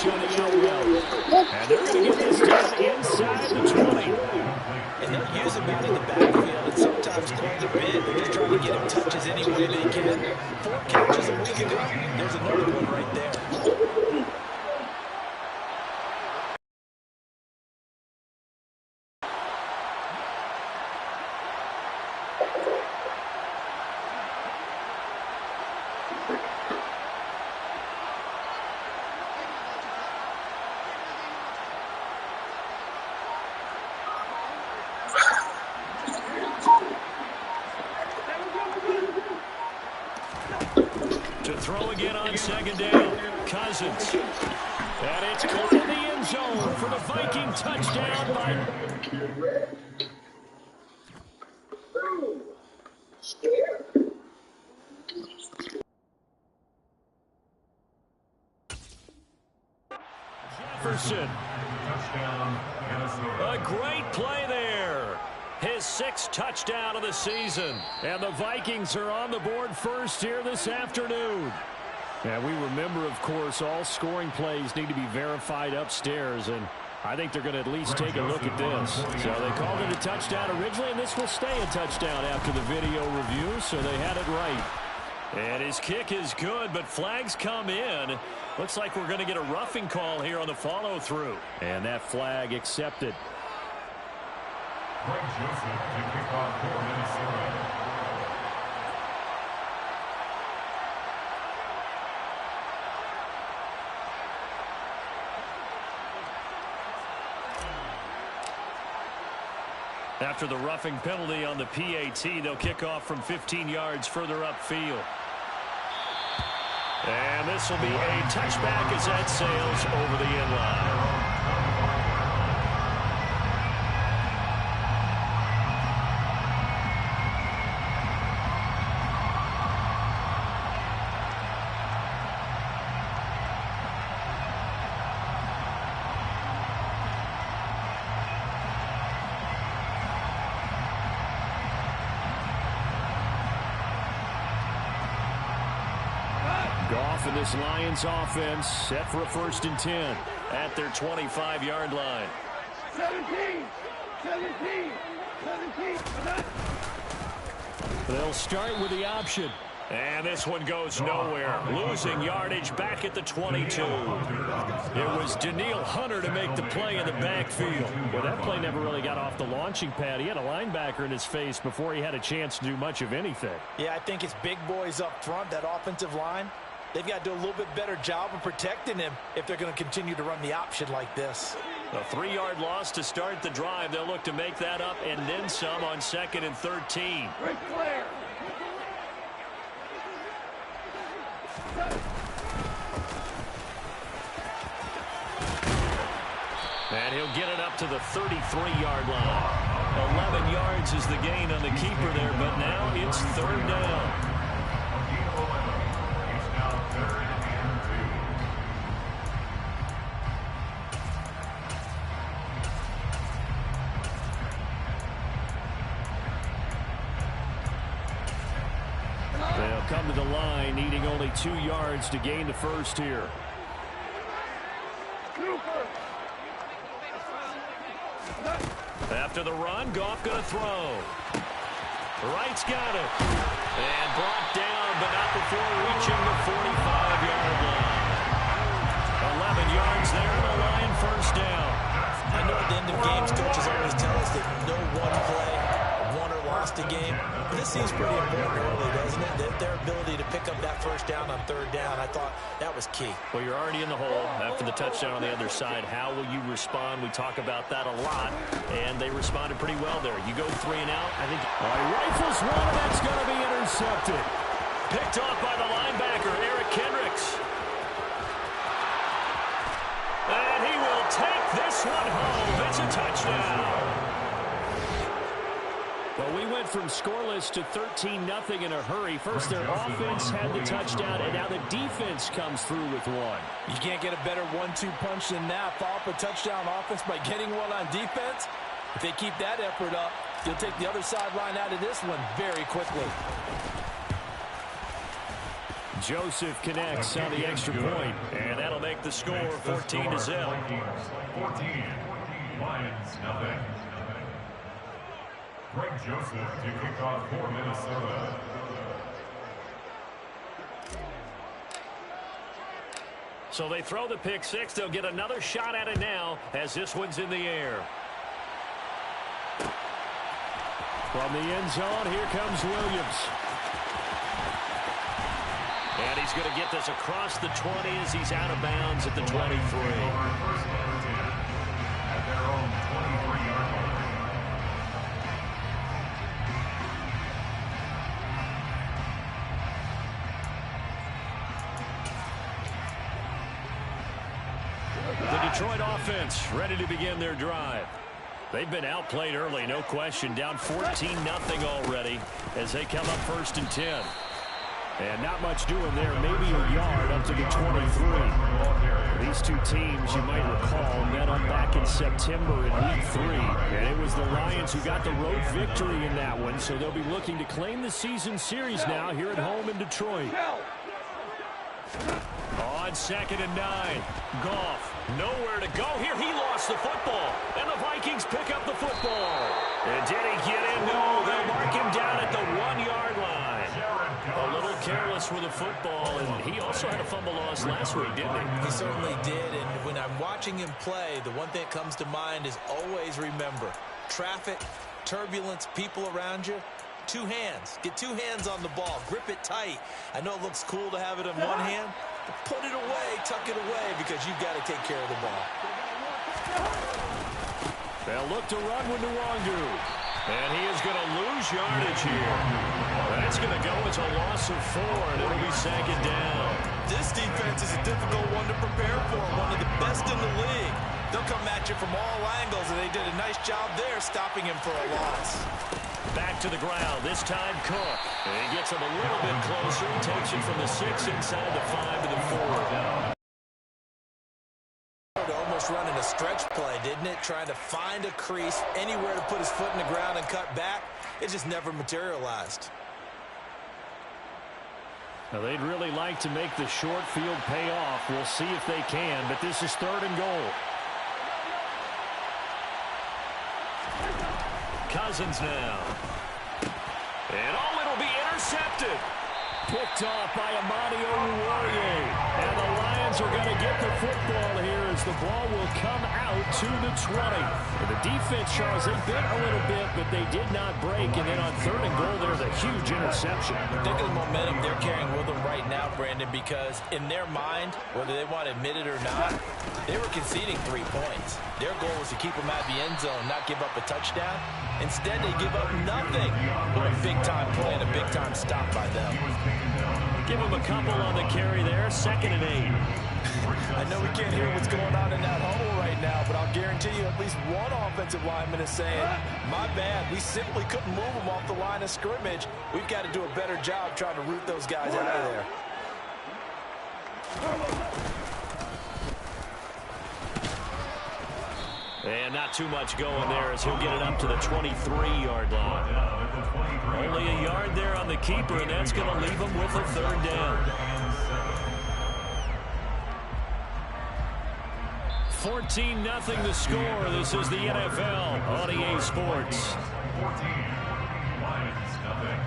On the out route. And they're going to get this down inside the 20. And they'll use him out in the backfield, and sometimes quite a bit. They're just trying to get him touches any way they can. 4 catches a week ago. There's another one right there. To throw again on second down. Cousins. And it's caught in the end zone for the Viking touchdown by Jefferson. A great play there. His 6th touchdown of the season. And the Vikings are on the board first here this afternoon. And we remember, of course, all scoring plays need to be verified upstairs. And I think they're going to at least take a look at this. So they called it a touchdown originally, and this will stay a touchdown after the video review. So they had it right. And his kick is good, but flags come in. Looks like we're going to get a roughing call here on the follow-through. And that flag accepted. After the roughing penalty on the PAT, they'll kick off from 15 yards further upfield. And this will be a touchback as that sails over the end line. Goff and this Lions offense set for a 1st and 10 at their 25-yard line. 17. They'll start with the option. And this one goes nowhere. Losing yardage back at the 22. It was Daniil Hunter to make the play in the backfield. Well, that play never really got off the launching pad. He had a linebacker in his face before he had a chance to do much of anything. Yeah, I think it's big boys up front, that offensive line. They've got to do a little bit better job of protecting him if they're going to continue to run the option like this. A 3-yard loss to start the drive. They'll look to make that up and then some on 2nd and 13. Right clear. And he'll get it up to the 33-yard line. 11 yards is the gain on the keeper there, but now it's 3rd down. They'll come to the line, needing only 2 yards to gain the first here. After the run, Goff going to throw. Wright's got it. And brought down, but not before reaching the 45-yard line. 11 yards there, and a Lion 1st down. I know at the end of games, coaches always tell us that no one play won or lost a game. But this seems pretty important early, doesn't it? Their ability to pick up that 1st down on 3rd down, I thought that was key. Well, you're already in the hole after the touchdown on the other side. How will you respond? We talk about that a lot, and they responded pretty well there. You go 3 and out. I think rifles one, and that's going to be intercepted. Picked off by the linebacker, Eric Kendricks. And he will take this one home. It's a touchdown. Well, we went from scoreless to 13-0 in a hurry. First, their offense had the touchdown, and now the defense comes through with one. You can't get a better 1-2 punch than that. Follow up a touchdown offense by getting one on defense. If they keep that effort up, you'll take the other sideline out of this one very quickly. Joseph connects on the extra point, and that'll make the score 14-0. 14, Lions, nothing. Greg Joseph to kick off for Minnesota. So they throw the pick six. They'll get another shot at it now as this one's in the air. From the end zone, here comes Williams. And he's going to get this across the 20 as he's out of bounds at the 23. At their own 23-yard line. The Detroit offense ready to begin their drive. They've been outplayed early, no question. Down 14-0 already as they come up 1st and 10. And not much doing there, maybe a yard up to the 23. These two teams, you might recall, met up back in September in Week 3. And it was the Lions who got the road victory in that one, so they'll be looking to claim the season series now here at home in Detroit. On 2nd and 9, Goff, nowhere to go here. He lost the football, and the Vikings pick up the football. And did he get in? No, they'll mark him down at the 1-yard line. A little careless with the football, and he also had a fumble loss last week, didn't he? He certainly did, and when I'm watching him play, the one thing that comes to mind is always remember, traffic, turbulence, people around you, 2 hands. Get 2 hands on the ball. Grip it tight. I know it looks cool to have it in one hand, but put it away, tuck it away, because you've got to take care of the ball. They'll look to run with Nwangu. And he is going to lose yardage here. That's going to go as a loss of 4, and it'll be 2nd down. This defense is a difficult one to prepare for, one of the best in the league. They'll come at you from all angles, and they did a nice job there stopping him for a loss. Back to the ground, this time Cook. And he gets him a little bit closer, takes it from the 6 inside the 5 to the 4. Almost running a stretch play, didn't it? Trying to find a crease, anywhere to put his foot in the ground and cut back. It just never materialized. Now they'd really like to make the short field pay off. We'll see if they can, but this is 3rd and goal. Cousins now. And it'll be intercepted. Picked off by Amani Oruwariye. And the Lions are going to get the football here as the ball will come out to the 20. And the defense, Charles, they bit a little bit, but they did not break. And then on 3rd and goal, there's a huge interception. Think of the momentum they're carrying with them right now, Brandon, because in their mind, whether they want to admit it or not, they were conceding 3 points. Their goal was to keep them out of the end zone, not give up a touchdown. Instead, they give up nothing. What a big-time play and a big-time stop by them. Give them a couple on the carry there, 2nd and 8. I know we can't hear what's going on in that huddle right now, but I'll guarantee you at least one offensive lineman is saying, my bad, we simply couldn't move them off the line of scrimmage. We've got to do a better job trying to root those guys out of there. And not too much going there as he'll get it up to the 23-yard line. Only a yard there on the keeper, and that's going to leave him with a 3rd down. 14-0 the score. This is the NFL on EA Sports. 14, Lions, nothing.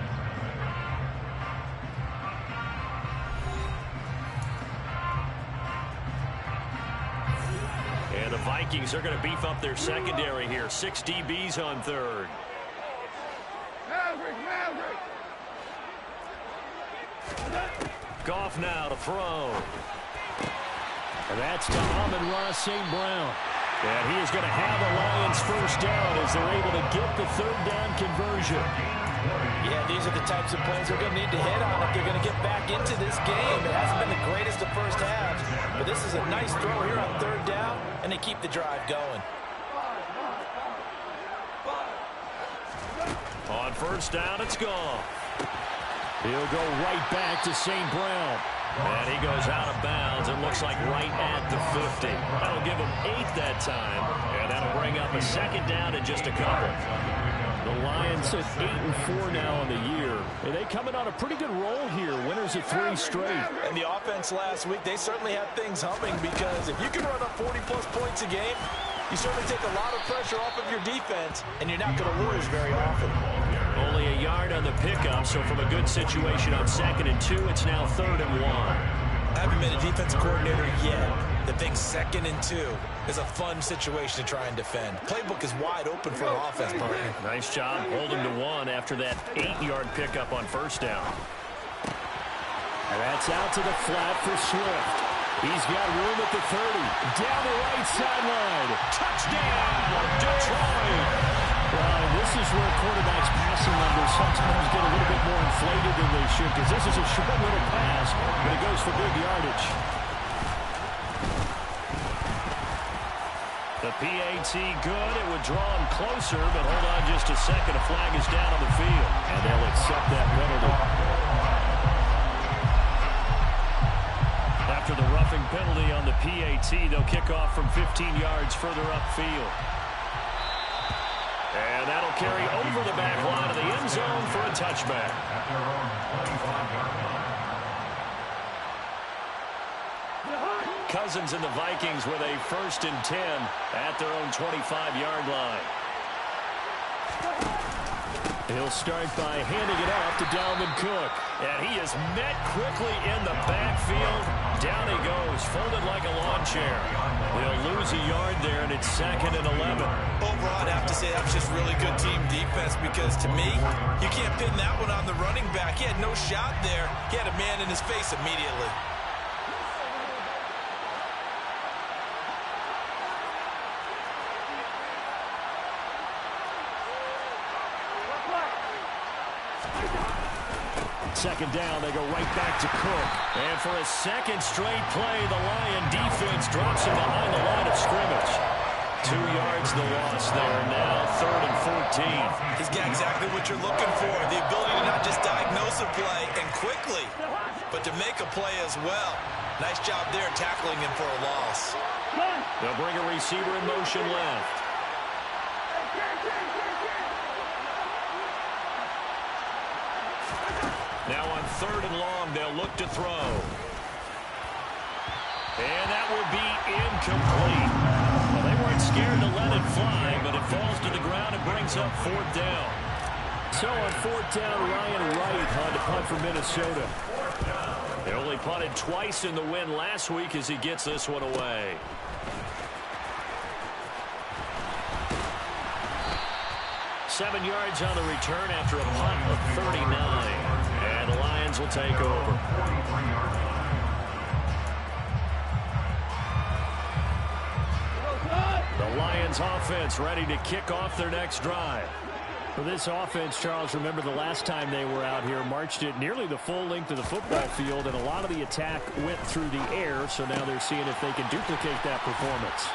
And the Vikings are going to beef up their secondary here. 6 DBs on 3rd. Goff now to throw. And that's to Amon-Ra St. Brown. And he is going to have the Lions 1st down as they're able to get the 3rd down conversion. Yeah, these are the types of plays they're going to need to hit on if they're going to get back into this game. It hasn't been the greatest of first halves, but this is a nice throw here on 3rd down, and they keep the drive going. On first down. It's gone. He'll go right back to St. Brown. And he goes out of bounds. It looks like right at the 50. That'll give him 8 that time. And that'll bring up a second down in just a couple. The Lions at 8-4 now in the year. And they coming on a pretty good roll here. Winners of 3 straight. And the offense last week, they certainly had things humming, because if you can run up 40-plus points a game, you certainly take a lot of pressure off of your defense, and you're not going to lose very often. Only a yard on the pickup, so from a good situation on 2nd and 2, it's now 3rd and 1. I haven't been a defensive coordinator yet that thinks 2nd and 2 is a fun situation to try and defend. Playbook is wide open for an offense, partner. Nice job holding to 1 after that 8-yard pickup on first down. And that's out to the flat for Swift. He's got room at the 30. Down the right sideline. Touchdown, Detroit! Well, this is where quarterbacks' passing numbers sometimes get a little bit more inflated than they should, because this is a short little pass, but it goes for big yardage. The PAT good. It would draw him closer, but hold on just a second. A flag is down on the field, and they'll accept that penalty. After the roughing penalty on the PAT, they'll kick off from 15 yards further upfield. And that'll carry over the back line of the end zone for a touchback. At their own 25-yard line. Cousins and the Vikings with a 1st and 10 at their own 25-yard line. He'll start by handing it off to Dalvin Cook. And he is met quickly in the backfield. Down he goes, folded like a lawn chair. They'll lose a yard there, and it's 2nd and 11. Overall, I'd have to say that's just really good team defense, because to me, you can't pin that one on the running back. He had no shot there. He had a man in his face immediately. Second down, they go right back to Cook. And for a second straight play, the Lion defense drops him behind the line of scrimmage. 2 yards the loss there. Now 3rd and 14. He's got exactly what you're looking for. The ability to not just diagnose a play and quickly, but to make a play as well. Nice job there tackling him for a loss. They'll bring a receiver in motion left. Now on 3rd and long, they'll look to throw. And that will be incomplete. Well, they weren't scared to let it fly, but it falls to the ground and brings up 4th down. So on 4th down, Ryan Wright on to punt for Minnesota. They only punted twice in the win last week as he gets this one away. Seven yards on the return after a punt of 39. And the Lions will take over. The Lions offense ready to kick off their next drive. For this offense, Charles, remember the last time they were out here, marched it nearly the full length of the football field, and a lot of the attack went through the air, so now they're seeing if they can duplicate that performance.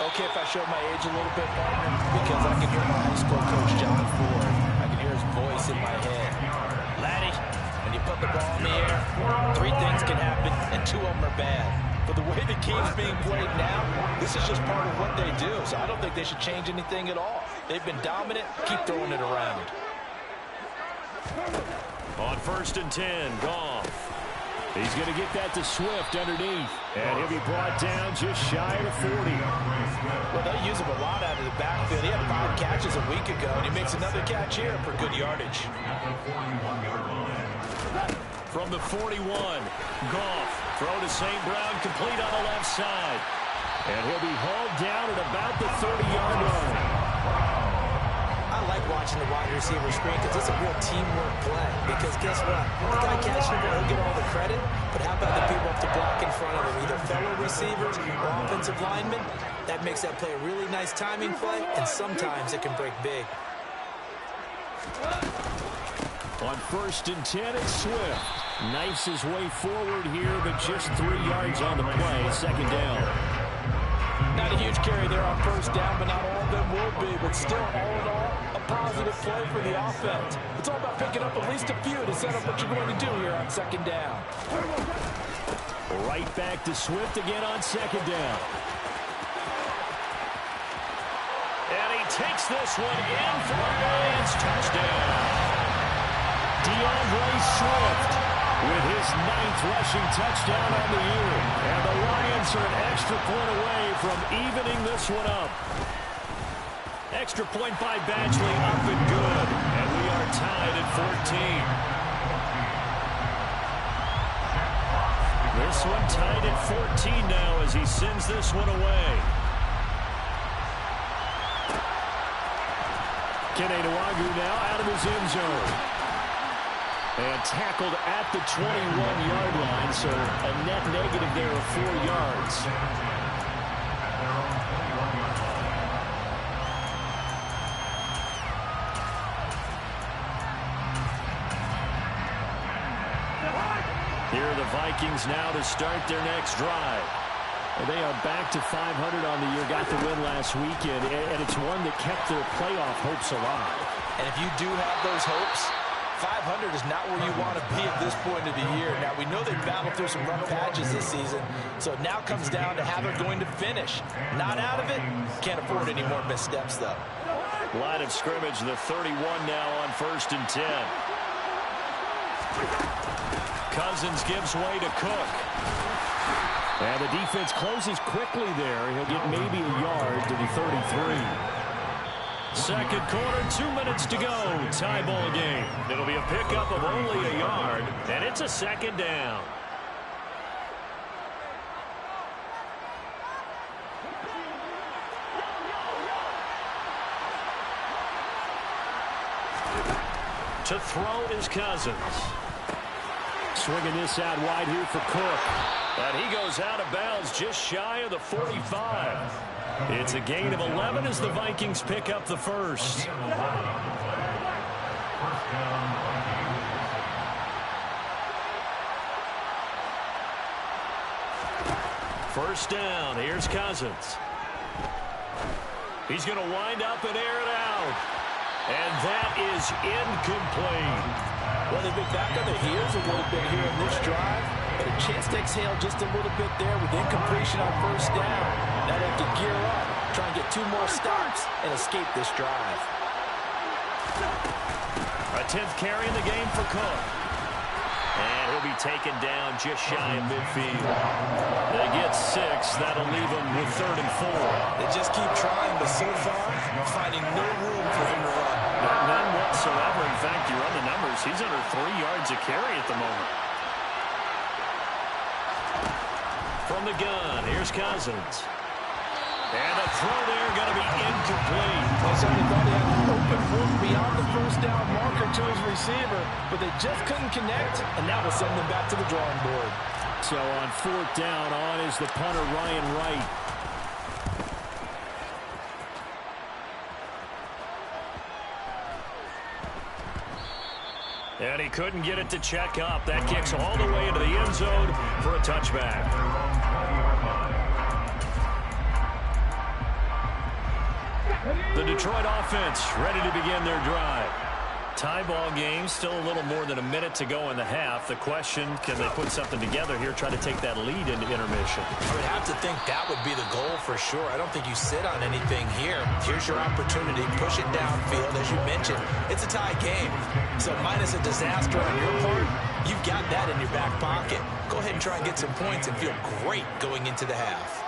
Okay, if I show my age a little bit, partner, because I can hear my high school coach, John Ford. I can hear his voice in my head. Laddie, when you put the ball in the air, 3 things can happen, and 2 of them are bad. But the way the game's being played now, this is just part of what they do. So I don't think they should change anything at all. They've been dominant. Keep throwing it around. On 1st and 10, Goff. He's going to get that to Swift underneath. And he'll be brought down just shy of the 40. Well, they use him a lot out of the backfield. He had 5 catches a week ago, and he makes another catch here for good yardage. From the 41, Goff. Throw to St. Brown, complete on the left side. And he'll be hauled down at about the 30-yard line. I like watching the wide receiver screen because it's a real teamwork play. Because guess what? The guy catching the ball, he'll get all the credit. But how about the people up the block in front of him? Either fellow receivers or offensive linemen. That makes that play a really nice timing play, and sometimes it can break big. On 1st and 10, it's Swift. Knifes his way forward here, but just 3 yards on the play. 2nd down. Not a huge carry there on 1st down, but not all of them will be. But still, all in all, a positive play for the offense. It's all about picking up at least a few to set up what you're going to do here on second down. Right back to Swift again on second down. And he takes this one in for a Lions touchdown. DeAndre Swift with his 9th rushing touchdown on the year. And the Lions are an extra point away from evening this one up. Extra point by Badgley up and good. And we are tied at 14. This one tied at 14 now as he sends this one away. Kene Nwangwu now out of his end zone. And tackled at the 21-yard line, so a net negative there of 4 yards. Here are the Vikings now to start their next drive. They are back to 500 on the year, got the win last weekend, and it's one that kept their playoff hopes alive. And if you do have those hopes, 500 is not where you want to be at this point of the year. Now, we know they've battled through some rough patches this season, so it now comes down to how they're going to finish. Not out of it. Can't afford any more missteps, though. Line of scrimmage, the 31 now on 1st and 10. Cousins gives way to Cook. And the defense closes quickly there. He'll get maybe a yard to the 33. Second quarter, 2 minutes to go. Tie ball game. It'll be a pickup of only a yard, and it's a second down. To throw is Cousins. Swinging this out wide here for Cook. And he goes out of bounds just shy of the 45. It's a gain of 11 as the Vikings pick up the first. First down. Here's Cousins. He's going to wind up and air it out. And that is incomplete. Well, they've been back on their heels a little bit here in this drive, but a chance to exhale just a little bit there with incompletion on first down. Now they have to gear up, try and get 2 more stops, and escape this drive. A 10th carry in the game for Cook. And he'll be taken down just shy of midfield. They get 6. That'll leave them with 3rd and 4. They just keep trying, but so far, finding no room for him to run. None whatsoever. In fact, you run the numbers. He's under 3 yards a carry at the moment. From the gun, here's Cousins. And a throw there going to be incomplete. Well, somebody thought he had an open room beyond the first down marker to his receiver, but they just couldn't connect, and that will send them back to the drawing board. So on 4th down, on is the punter, Ryan Wright. And he couldn't get it to check up. That kicks all the way into the end zone for a touchback. The Detroit offense ready to begin their drive. Tie ball game, still a little more than a minute to go in the half. The question, can they put something together here, try to take that lead into intermission? I would have to think that would be the goal for sure. I don't think you sit on anything here. Here's your opportunity. Push it downfield. As you mentioned, it's a tie game. So minus a disaster on your part, you've got that in your back pocket. Go ahead and try and get some points and feel great going into the half.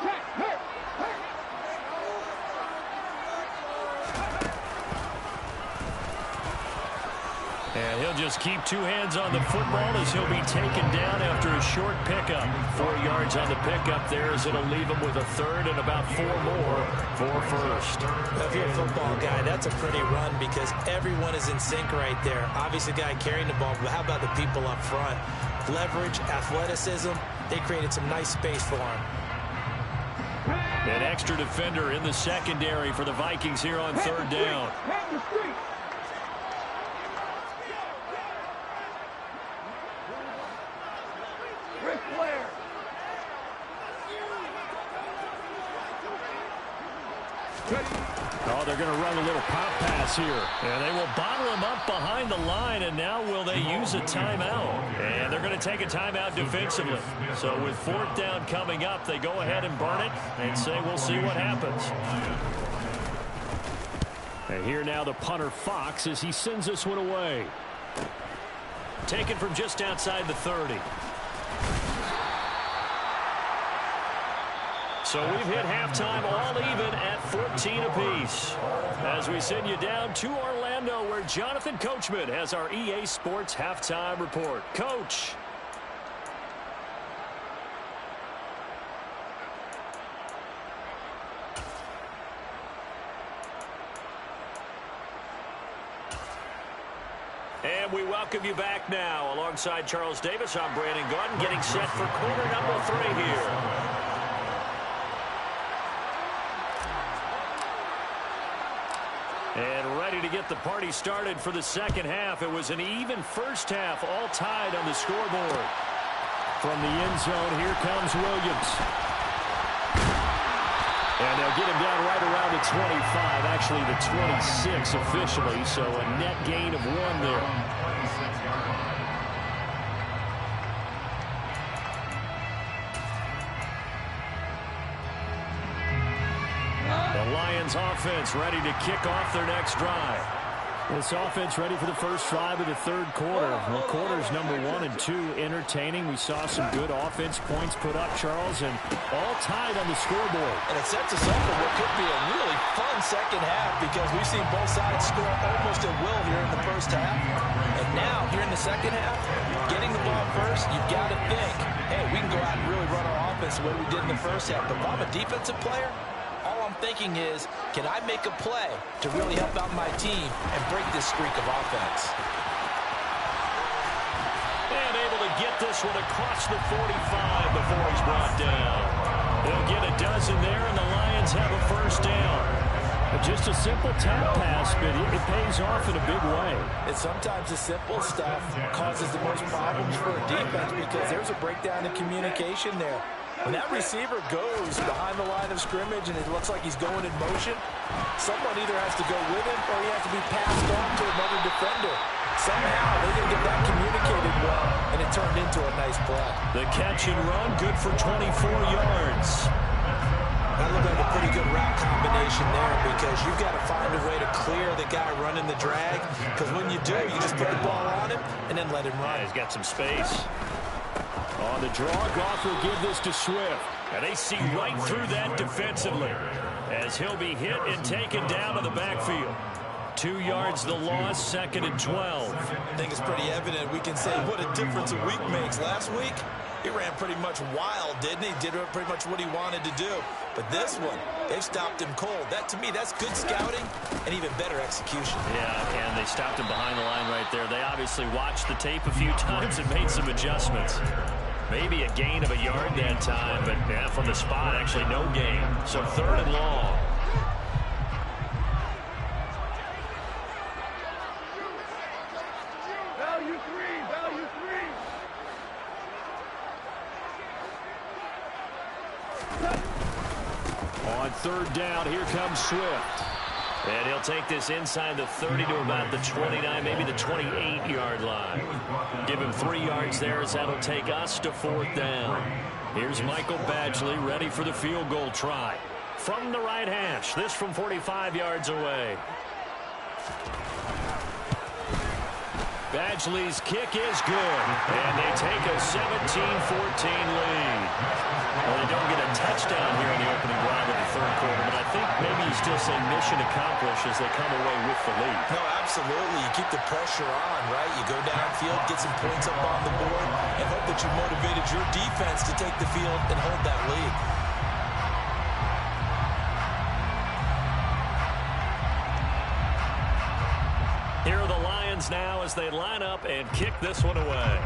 And he'll just keep 2 hands on the football as he'll be taken down after a short pickup. 4 yards on the pickup there as it'll leave him with a 3rd and about 4 more for first. Now, if you're a football guy, that's a pretty run because everyone is in sync right there. Obviously, the guy carrying the ball, but how about the people up front? Leverage, athleticism, they created some nice space for him. An extra defender in the secondary for the Vikings here on 3rd down. Oh, they're going to run a little pop pass here. And they will bottle him up behind the line, and now will they use a timeout? And they're going to take a timeout defensively. So with 4th down coming up, they go ahead and burn it and say we'll see what happens. And here now the punter Fox as he sends this one away. Taken from just outside the 30. So we've hit halftime all even at 14 apiece. As we send you down to Orlando where Jonathan Coachman has our EA Sports halftime report. Coach. And we welcome you back now. Alongside Charles Davis, I'm Brandon Gaudin, getting set for quarter number 3 here. And ready to get the party started for the second half. It was an even first half, all tied on the scoreboard. From the end zone, here comes Williams. And they'll get him down right around the 25, actually the 26 officially, so a net gain of 1 there. Lions offense ready to kick off their next drive. This offense ready for the first drive of the 3rd quarter. Well, quarters number 1 and 2 entertaining. We saw some good offense points put up, Charles, and all tied on the scoreboard. And it sets us up for what could be a really fun second half because we've seen both sides score almost at will here in the first half. And now, here in the second half, getting the ball first, you've got to think, hey, we can go out and really run our offense the way we did in the first half. But if I'm a defensive player, all I'm thinking is, can I make a play to really help out my team and break this streak of offense? And able to get this one across the 45 before he's brought down. They'll get a dozen there, and the Lions have a first down. Just a simple tap pass, but it pays off in a big way. And sometimes the simple stuff causes the most problems for a defense because there's a breakdown in communication there. When that receiver goes behind the line of scrimmage and it looks like he's going in motion, someone either has to go with him or he has to be passed on to another defender. Somehow they didn't get that communicated well, and it turned into a nice play. The catch and run, good for 24 yards. That looked like a pretty good route combination there because you've got to find a way to clear the guy running the drag, because when you do, you just put the ball on him and then let him run. Yeah, he's got some space. On the draw, Goff will give this to Swift. And they see right through that defensively as he'll be hit and taken down to the backfield. 2 yards the loss, 2nd and 12. I think it's pretty evident. We can say what a difference a week makes. Last week, he ran pretty much wild, didn't he? Did pretty much what he wanted to do. But this one, they've stopped him cold. That, to me, that's good scouting and even better execution. Yeah, and they stopped him behind the line right there. They obviously watched the tape a few times and made some adjustments. Maybe a gain of a yard that time, but yeah, from the spot, actually no gain. So 3rd and long. Value three. On 3rd down, here comes Swift. And he'll take this inside the 30 to about the 29, maybe the 28-yard line. Give him 3 yards there as that'll take us to 4th down. Here's Michael Badgley ready for the field goal try. From the right hash, this from 45 yards away. Badgley's kick is good, and they take a 17-14 lead. Well, they don't get a touchdown here in the opening drive of the 3rd quarter, but I think maybe you still say mission accomplished as they come away with the lead. No, absolutely. You keep the pressure on, right? You go downfield, get some points up on the board, and hope that you motivated your defense to take the field and hold that lead. Here are the Lions now as they line up and kick this one away.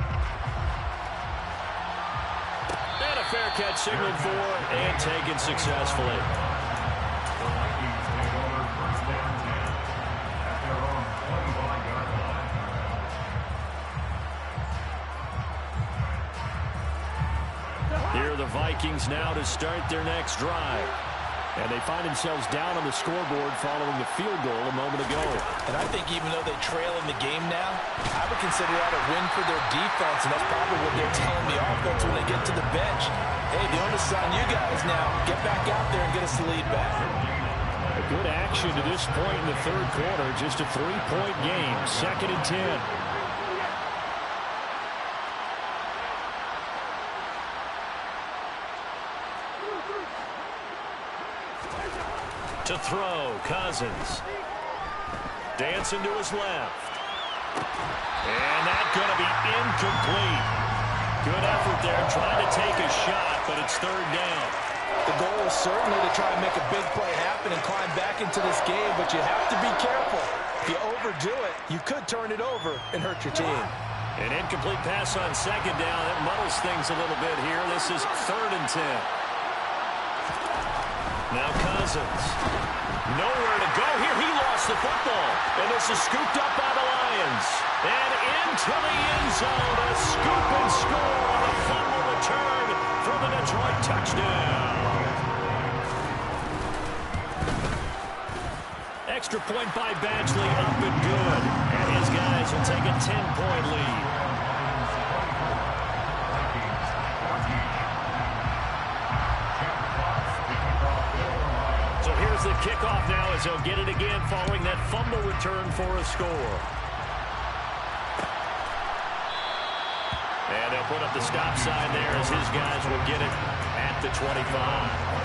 And a fair catch signaled for and taken successfully. Here are the Vikings now to start their next drive. And they find themselves down on the scoreboard following the field goal a moment ago. And I think even though they trail in the game now, I would consider that a win for their defense, and that's probably what they're telling the offense when they get to the bench. Hey, the onus is on you guys now. Get back out there and get us the lead back. A good action to this point in the third quarter. Just a 3-point game. 2nd and 10. To throw, Cousins. Dancing to his left. And that's going to be incomplete. Good effort there trying to take a shot, but it's 3rd down. The goal is certainly to try and make a big play happen and climb back into this game, but you have to be careful. If you overdo it, you could turn it over and hurt your team. An incomplete pass on 2nd down. That muddles things a little bit here. This is 3rd and 10. Now Cousins. Nowhere to go here. He lost the football. And this is scooped up by the Lions. And into the end zone. A scoop and score on a fumble return for the Detroit touchdown. Extra point by Badgley, up and good. And his guys will take a 10-point lead. So here's the kickoff now as he'll get it again following that fumble return for a score. And they'll put up the stop sign there as his guys will get it at the 25.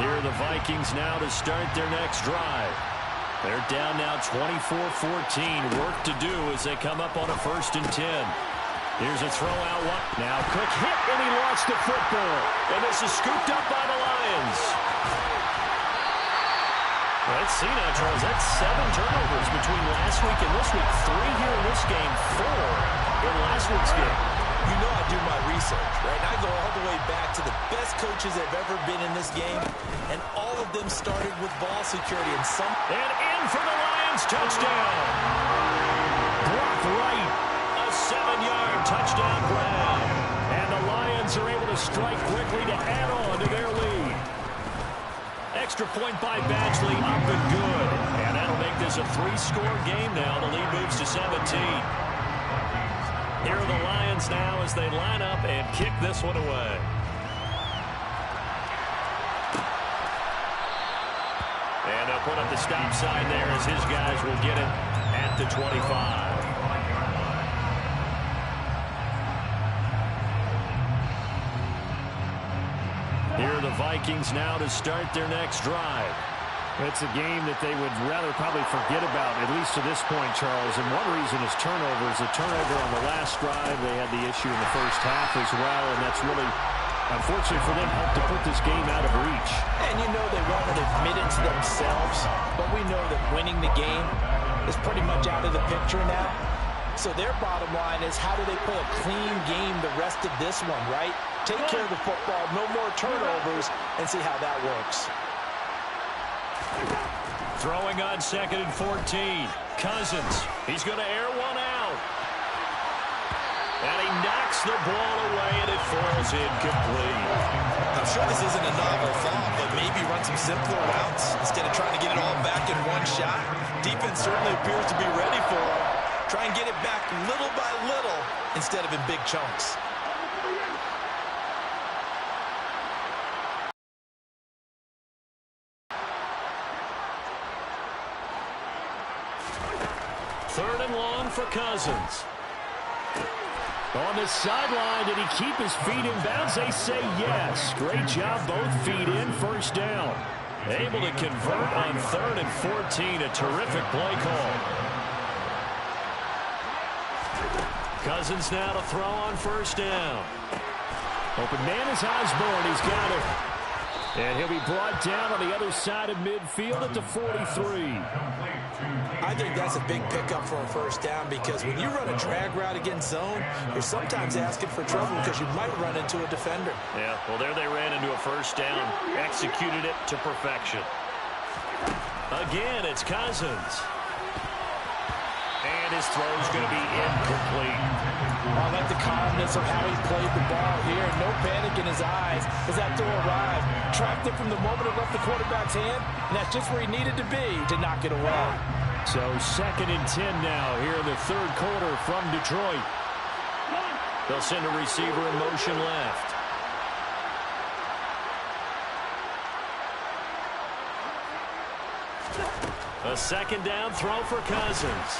Here are the Vikings now to start their next drive. They're down now 24-14. Work to do as they come up on a 1st and 10. Here's a throw out. Now quick hit, and he lost the football. And this is scooped up by the Lions. Let's see now, Charles. That's 7 turnovers between last week and this week. 3 here in this game, 4 in last week's game. You know I do my research, right? I go all the way back to the best coaches that have ever been in this game, and all of them started with ball security. And in for the Lions, touchdown. Blocked right. A 7-yard touchdown grab. And the Lions are able to strike quickly to add on to their lead. Extra point by Badgley, up and good. And that'll make this a 3-score game now. The lead moves to 17. Here are the Lions now as they line up and kick this one away. And they'll put up the stop sign there as his guys will get it at the 25. Here are the Vikings now to start their next drive. It's a game that they would rather probably forget about, at least to this point, Charles. And one reason is turnovers. The turnover on the last drive, they had the issue in the first half as well, and that's really, unfortunately for them, helped to put this game out of reach. And you know they won't admit it to themselves, but we know that winning the game is pretty much out of the picture now. So their bottom line is, how do they play a clean game the rest of this one, right? Take care of the football, no more turnovers, and see how that works. Throwing on 2nd and 14. Cousins. He's going to air one out. And he knocks the ball away, and it falls incomplete. I'm sure this isn't a novel thought, but maybe run some simpler routes instead of trying to get it all back in one shot. Defense certainly appears to be ready for him. Try and get it back little by little instead of in big chunks. Third and long for Cousins. On the sideline, did he keep his feet in bounds? They say yes. Great job, both feet in, 1st down. Able to convert on 3rd and 14. A terrific play call. Cousins now to throw on 1st down. Open man is Osborne. He's got it. And he'll be brought down on the other side of midfield at the 43. I think that's a big pickup for a 1st down, because when you run a drag route against zone, you're sometimes asking for trouble because you might run into a defender. Yeah, well, there they ran into a 1st down. Executed it to perfection. Again, it's Cousins. And And his throw is going to be incomplete. I like the calmness of how he played the ball here. No panic in his eyes as that throw arrived. Tracked it from the moment it left the quarterback's hand, and that's just where he needed to be to knock it away. So 2nd and 10 now here in the third quarter from Detroit. They'll send a receiver in motion left. A 2nd down throw for Cousins.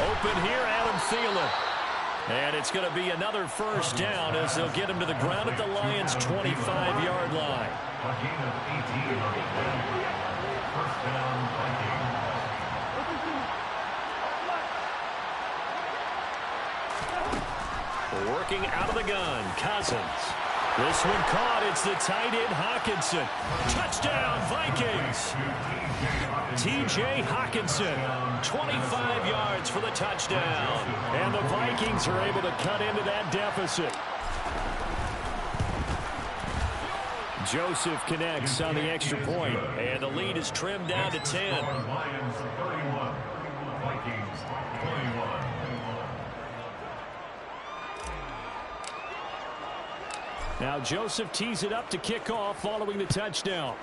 Open here, Adam Thielen. And it's going to be another 1st down as they'll get him to the ground at the Lions' 25-yard line. Working out of the gun, Cousins. This one caught. It's the tight end, Hockenson. Touchdown, Vikings. T.J. Hockenson, 25 yards for the touchdown. And the Vikings are able to cut into that deficit. Joseph connects on the extra point, and the lead is trimmed down to 10. Lions 31, Vikings 21. Now Joseph tees it up to kick off following the touchdown.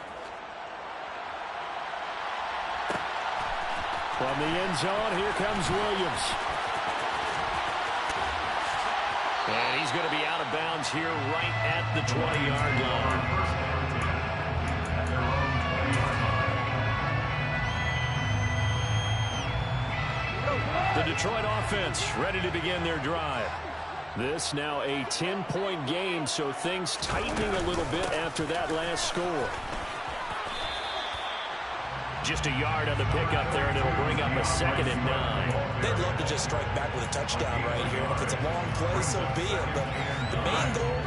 From the end zone, here comes Williams. And he's going to be out of bounds here right at the 20-yard line. The Detroit offense ready to begin their drive. This now a 10-point game, so things tightening a little bit after that last score. Just a yard on the pickup there, and it'll bring up a 2nd and 9. They'd love to just strike back with a touchdown right here. And if it's a long play, so be it. But the main goal,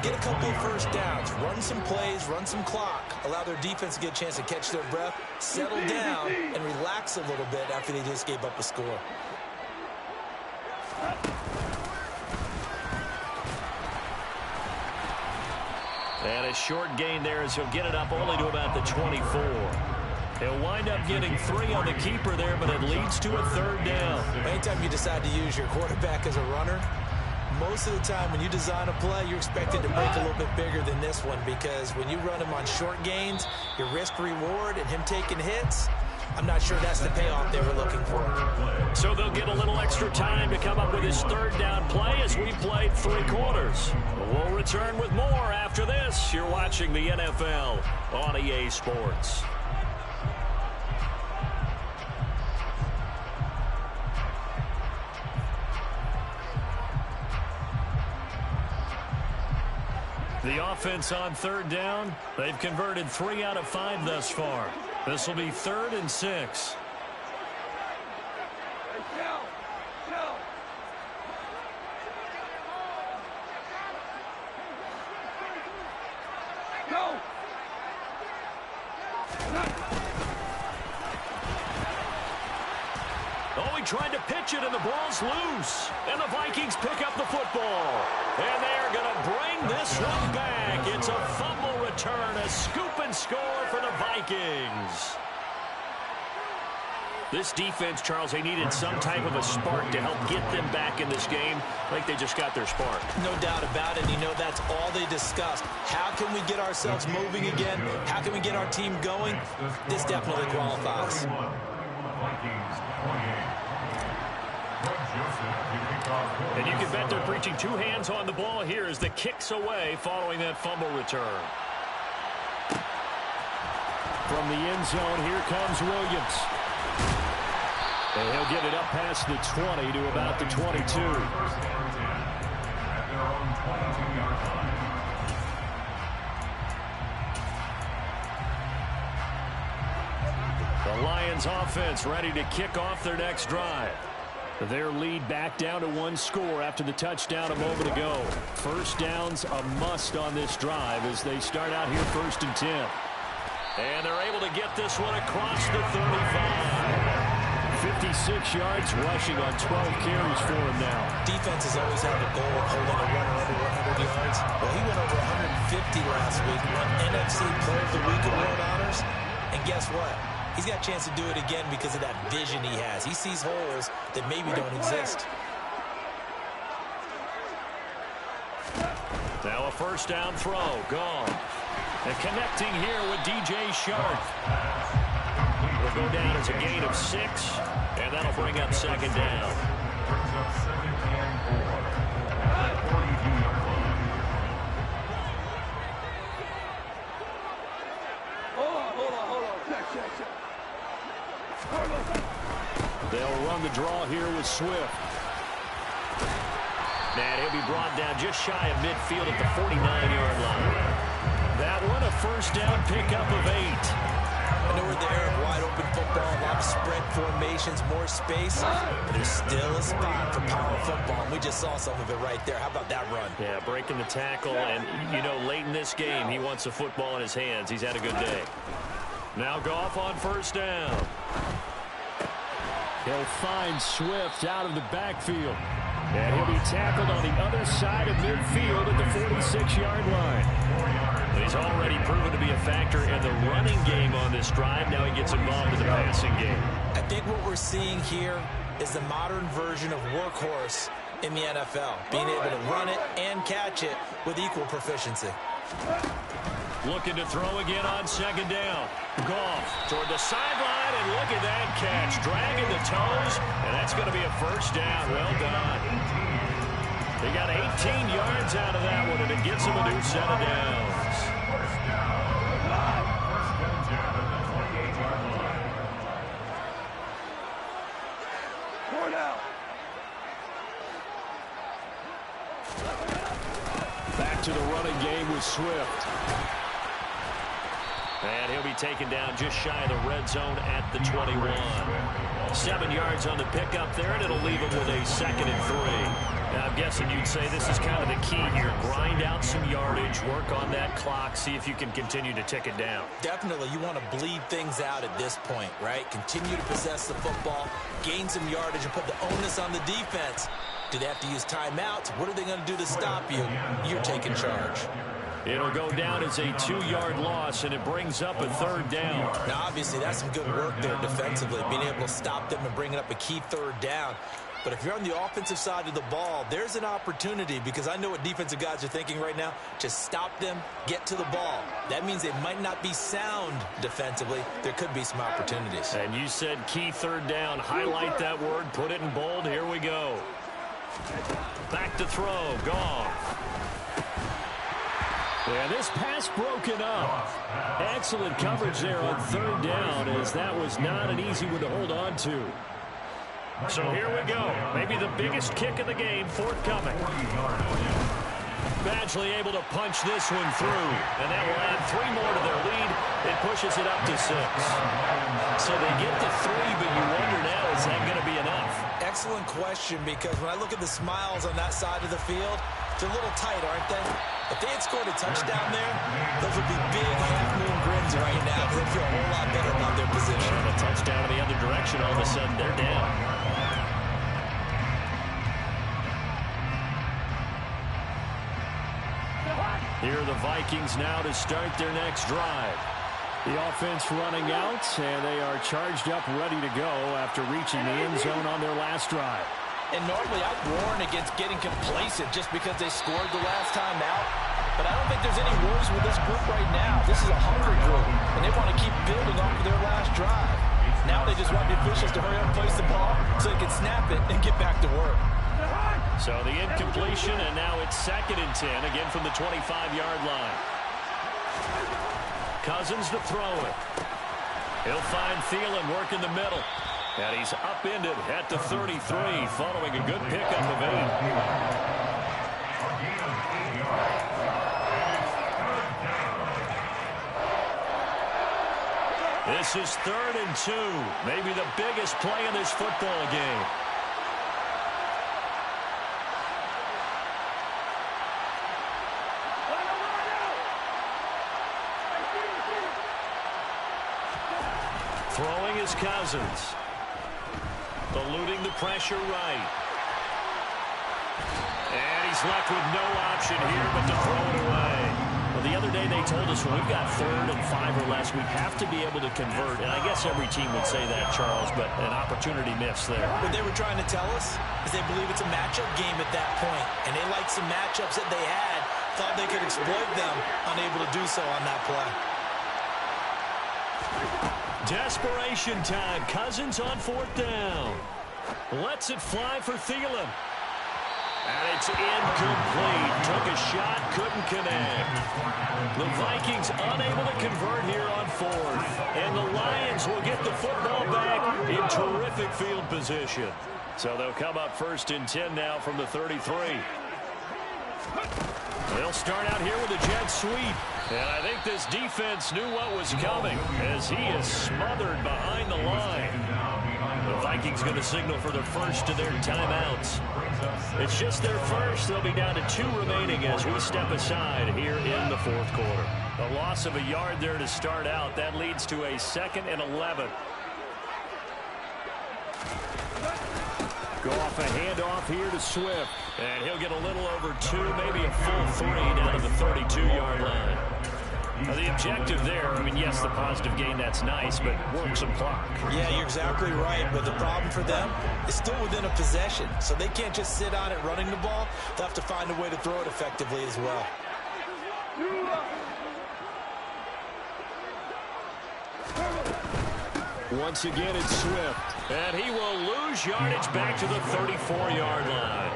get a couple of 1st downs, run some plays, run some clock, allow their defense to get a chance to catch their breath, settle down, and relax a little bit after they just gave up a score. And a short gain there as he'll get it up only to about the 24. He'll wind up getting 3 on the keeper there, but it leads to a 3rd down. Anytime you decide to use your quarterback as a runner, most of the time when you design a play, you're expected to break a little bit bigger than this one, because when you run him on short gains, your risk-reward and him taking hits, I'm not sure that's the payoff they were looking for. So they'll get a little extra time to come up with his 3rd down play as we played 3 quarters. We'll return with more after this. You're watching the NFL on EA Sports. The offense on 3rd down, they've converted 3 out of 5 thus far. This will be 3rd and 6. Oh, he tried to pitch it, and the ball's loose. And the Vikings pick up the football. And they're going to bring this one back. It's a fumble return, a scoop and score for the Vikings. This defense, Charles, they needed some type of a spark to help get them back in this game. Like they just got their spark. No doubt about it. You know, that's all they discussed. How can we get ourselves moving again? How can we get our team going? This definitely qualifies. And you can bet they're preaching 2 hands on the ball here as the kick's away following that fumble return. From the end zone, here comes Williams. And he'll get it up past the 20 to about the 22. The Lions offense ready to kick off their next drive. Their lead back down to 1 score after the touchdown a moment ago. 1st down's a must on this drive as they start out here 1st and 10. And they're able to get this one across the 35. 56 yards rushing on 12 carries for him now. Defenses always have a goal of holding a runner under 100 yards. Well, he went over 150 last week, won NFC Player of the Week award honors. And guess what? he's got a chance to do it again because of that vision he has. He sees holes that maybe don't exist. Now a first down throw, gone. And connecting here with DJ Sharp. Will go down as a gain of 6, and that'll bring up second down. Brings up second and 4. At 42-yard line. Hold on. Check. They'll run the draw here with Swift. And he'll be brought down just shy of midfield at the 49-yard line. That one a first down pickup of 8. I know we're in the era of wide-open football, a lot of spread formations, more space, but there's still a spot for power football, and we just saw some of it right there. How about that run? Yeah, breaking the tackle, and, you know, late in this game, he wants the football in his hands. He's had a good day. Now Goff on first down. He'll find Swift out of the backfield. And he'll be tackled on the other side of midfield at the 46-yard line. He's already proven to be a factor in the running game on this drive. Now he gets involved in the passing game. I think what we're seeing here is the modern version of workhorse in the NFL, being able to run it and catch it with equal proficiency. Looking to throw again on second down. Goff toward the sideline, and look at that catch. Dragging the toes, and that's going to be a first down. Well done. They got 18 yards out of that one, and it gets them a new set of downs. First down, 10 at the 28-yard line. 4 down. Back to the running game with Swift. And he'll be taken down just shy of the red zone at the 21. 7 yards on the pickup there, and it'll leave him with a 2nd and 3. Now, I'm guessing you'd say this is kind of the key here. Grind out some yardage, work on that clock, see if you can continue to tick it down. Definitely, you want to bleed things out at this point, right? Continue to possess the football, gain some yardage, and put the onus on the defense. Do they have to use timeouts? What are they going to do to stop you? You're taking charge. It'll go down as a 2-yard loss, and it brings up a 3rd down. Now, obviously, that's some good work there defensively, being able to stop them and bringing up a key 3rd down. But if you're on the offensive side of the ball, there's an opportunity, because I know what defensive guys are thinking right now. Just stop them, get to the ball. That means they might not be sound defensively. There could be some opportunities. And you said key 3rd down. Highlight that word, put it in bold. Here we go. Back to throw. Goff. Yeah, this pass broken up. Excellent coverage there on 3rd down, as that was not an easy one to hold on to. So here we go. Maybe the biggest kick of the game forthcoming. Badgley able to punch this one through, and that will add 3 more to their lead. It pushes it up to 6. So they get to 3, but you wonder now, is that going to be enough? Excellent question, because when I look at the smiles on that side of the field, they're a little tight, aren't they? If they had scored a touchdown there, those would be big half-moon grins right now, because they feel a whole lot better about their position. And a touchdown in the other direction, all of a sudden they're down. Here are the Vikings now to start their next drive. The offense running out, and they are charged up, ready to go after reaching the end zone on their last drive. And normally I'd warn against getting complacent just because they scored the last time out. But I don't think there's any worries with this group right now. This is a hungry group, and they want to keep building off of their last drive. Now they just want the officials to hurry up and place the ball so they can snap it and get back to work. So the incompletion, and now it's 2nd and 10, again from the 25-yard line. Cousins to throw it. He'll find Thielen working the middle. And he's upended at the 33, following a good pickup of 8. This is 3rd and 2, maybe the biggest play in this football game. Throwing is Cousins. Eluding the pressure right. And he's left with no option here but to throw it away. Well, the other day they told us when we've got 3rd and 5 or less, we have to be able to convert. And I guess every team would say that, Charles, but an opportunity missed there. What they were trying to tell us is they believe it's a matchup game at that point, and they liked some matchups that they had, thought they could exploit them, unable to do so on that play. Desperation time. Cousins on 4th down. Lets it fly for Thielen. And it's incomplete. Took a shot, couldn't connect. The Vikings unable to convert here on 4th. And the Lions will get the football back in terrific field position. So they'll come up 1st and 10 now from the 33. They'll start out here with a jet sweep. And I think this defense knew what was coming as he is smothered behind the line. The Vikings going to signal for their first of their timeouts. It's just their first. They'll be down to 2 remaining as we step aside here in the 4th quarter. A loss of a yard there to start out. That leads to a 2nd and 11. Go off a handoff here to Swift. And he'll get a little over 2, maybe a full 3 down to the 32-yard line. Now the objective there, I mean, yes, the positive gain, that's nice, but work some clock. Yeah, you're exactly right, but the problem for them is still within a possession, so they can't just sit on it running the ball. They'll have to find a way to throw it effectively as well. Once again, it's Swift, and he will lose yardage back to the 34-yard line.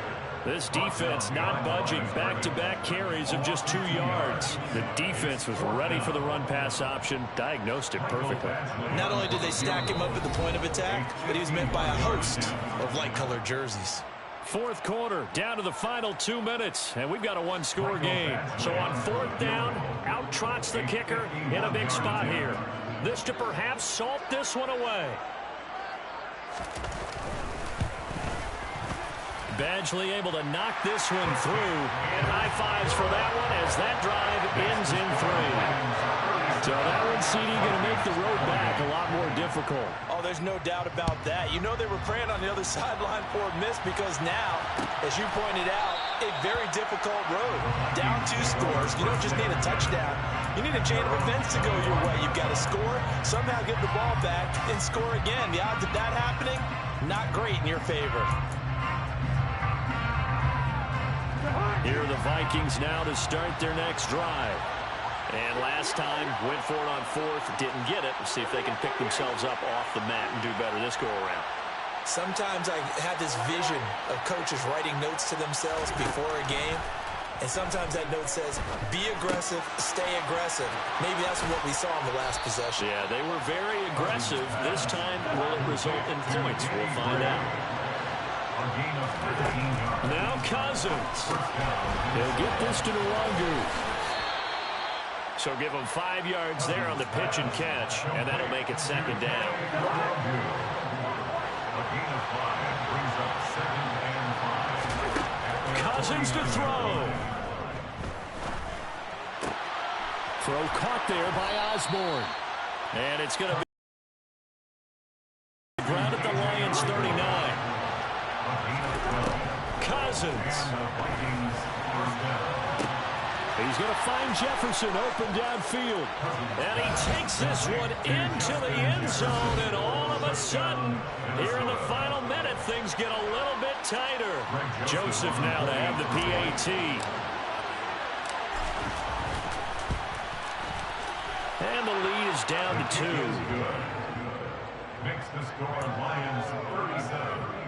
This defense not budging. Back-to-back carries of just 2 yards. The defense was ready for the run-pass option, diagnosed it perfectly. Not only did they stack him up at the point of attack, but he was met by a host of light-colored jerseys. 4th quarter, down to the final 2 minutes, and we've got a 1-score game. So on 4th down, out trots the kicker in a big spot here. This to perhaps salt this one away. Badgley able to knock this one through, and high fives for that one as that drive ends in 3. So that one, CD, going to make the road back a lot more difficult. Oh, there's no doubt about that. You know they were praying on the other sideline for a miss because now, as you pointed out, a very difficult road. Down 2 scores. You don't just need a touchdown. You need a chain of events to go your way. You've got to score, somehow get the ball back, and score again. The odds of that happening, not great in your favor. Here are the Vikings now to start their next drive. And last time, went for it on 4th, didn't get it. Let's see if they can pick themselves up off the mat and do better this go-around. Sometimes I have this vision of coaches writing notes to themselves before a game. And sometimes that note says, be aggressive, stay aggressive. Maybe that's what we saw in the last possession. Yeah, they were very aggressive. This time, will it result in points? We'll find out. Now Cousins. He'll get this to Nwangu. So give him 5 yards there on the pitch and catch, and that'll make it 2nd down. Cousins to throw. Throw caught there by Osborne. And it's going to be ground at the Lions 39. Cousins. He's going to find Jefferson open downfield. And he takes this one into the end zone. And all of a sudden, here in the final minute, things get a little bit tighter. Joseph now to have the PAT. And the lead is down to 2. Makes the score Lions 37.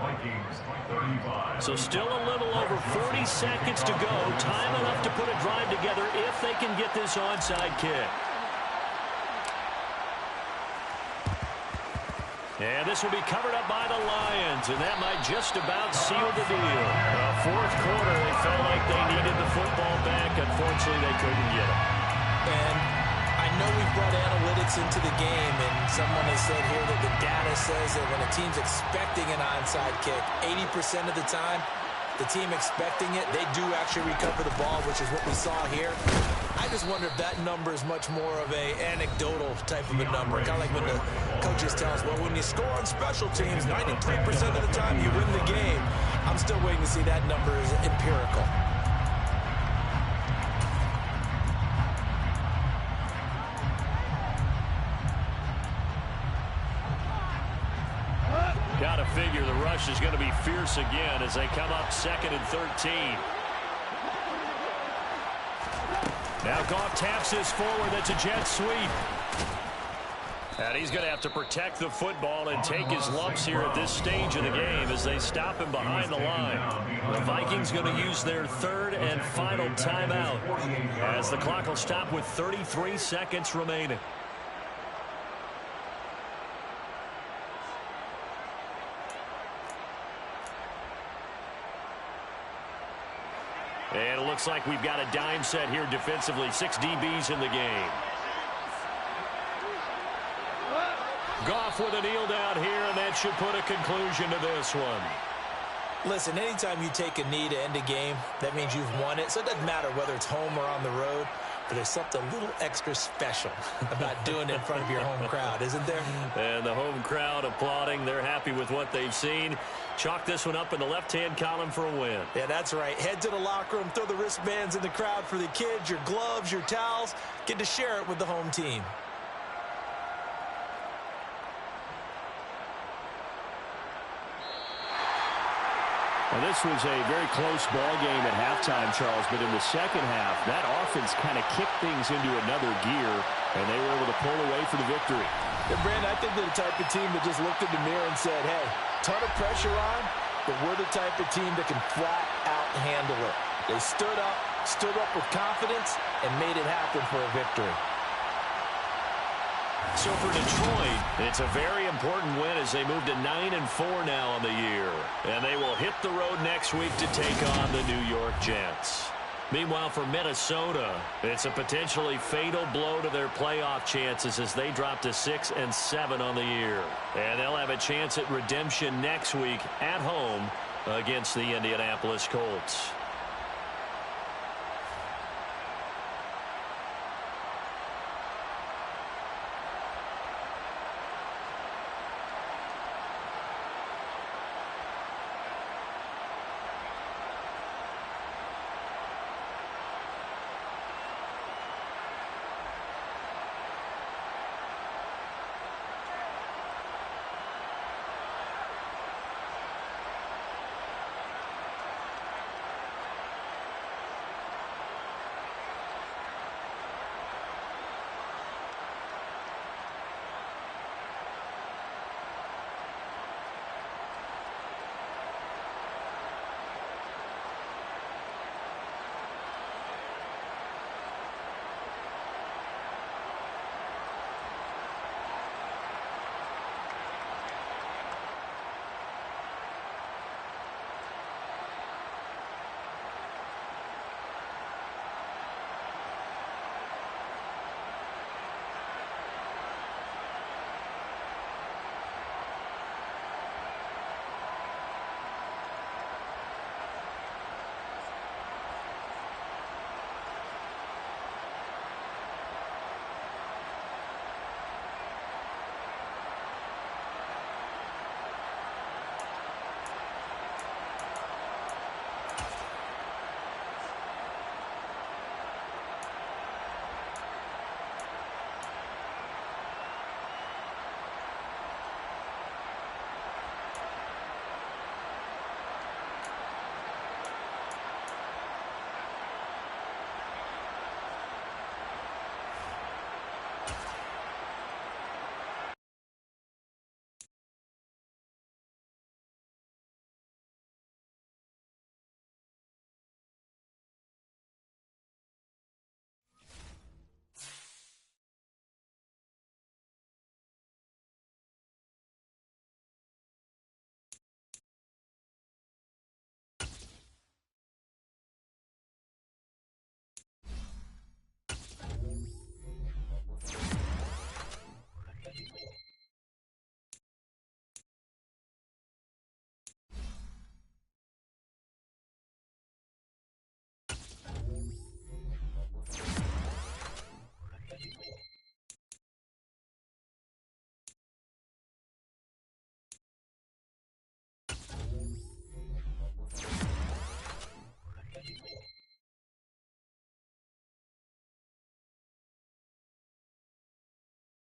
Vikings 35. So still a little over 40 seconds to go. Time enough to put a drive together if they can get this onside kick. And this will be covered up by the Lions, and that might just about seal the deal. 4th quarter, they felt like they needed the football back. Unfortunately, they couldn't get it. And I know we've brought analytics into the game, and someone has said here that the data says that when a team's expecting an onside kick, 80% of the time, the team expecting it, they do actually recover the ball, which is what we saw here. I just wonder if that number is much more of a anecdotal type of a number. Kind of like when the coaches tell us, well, when you score on special teams, 93% of the time you win the game. I'm still waiting to see that number is empirical. figure the rush is going to be fierce again as they come up 2nd and 13. Now Goff taps this forward. That's a jet sweep. And he's going to have to protect the football and take his lumps here at this stage of the game as they stop him behind the line. The Vikings going to use their 3rd and final timeout as the clock will stop with 33 seconds remaining. And it looks like we've got a dime set here defensively. 6 DBs in the game. Goff with a kneel down here, and that should put a conclusion to this one. Listen, anytime you take a knee to end a game, that means you've won it. So it doesn't matter whether it's home or on the road, but there's something a little extra special about doing it in front of your home crowd, isn't there? And the home crowd applauding. They're happy with what they've seen. Chalk this one up in the left-hand column for a win. Yeah, that's right. Head to the locker room, throw the wristbands in the crowd for the kids, your gloves, your towels. Get to share it with the home team. Well, this was a very close ball game at halftime, Charles, but in the second half, that offense kind of kicked things into another gear, and they were able to pull away for the victory. Yeah, Brandon, I think they're the type of team that just looked in the mirror and said, hey, ton of pressure on, but we're the type of team that can flat out handle it. They stood up with confidence, and made it happen for a victory. So for Detroit, it's a very important win as they move to 9-4 now on the year. And they will hit the road next week to take on the New York Jets. Meanwhile, for Minnesota, it's a potentially fatal blow to their playoff chances as they drop to 6-7 on the year. And they'll have a chance at redemption next week at home against the Indianapolis Colts.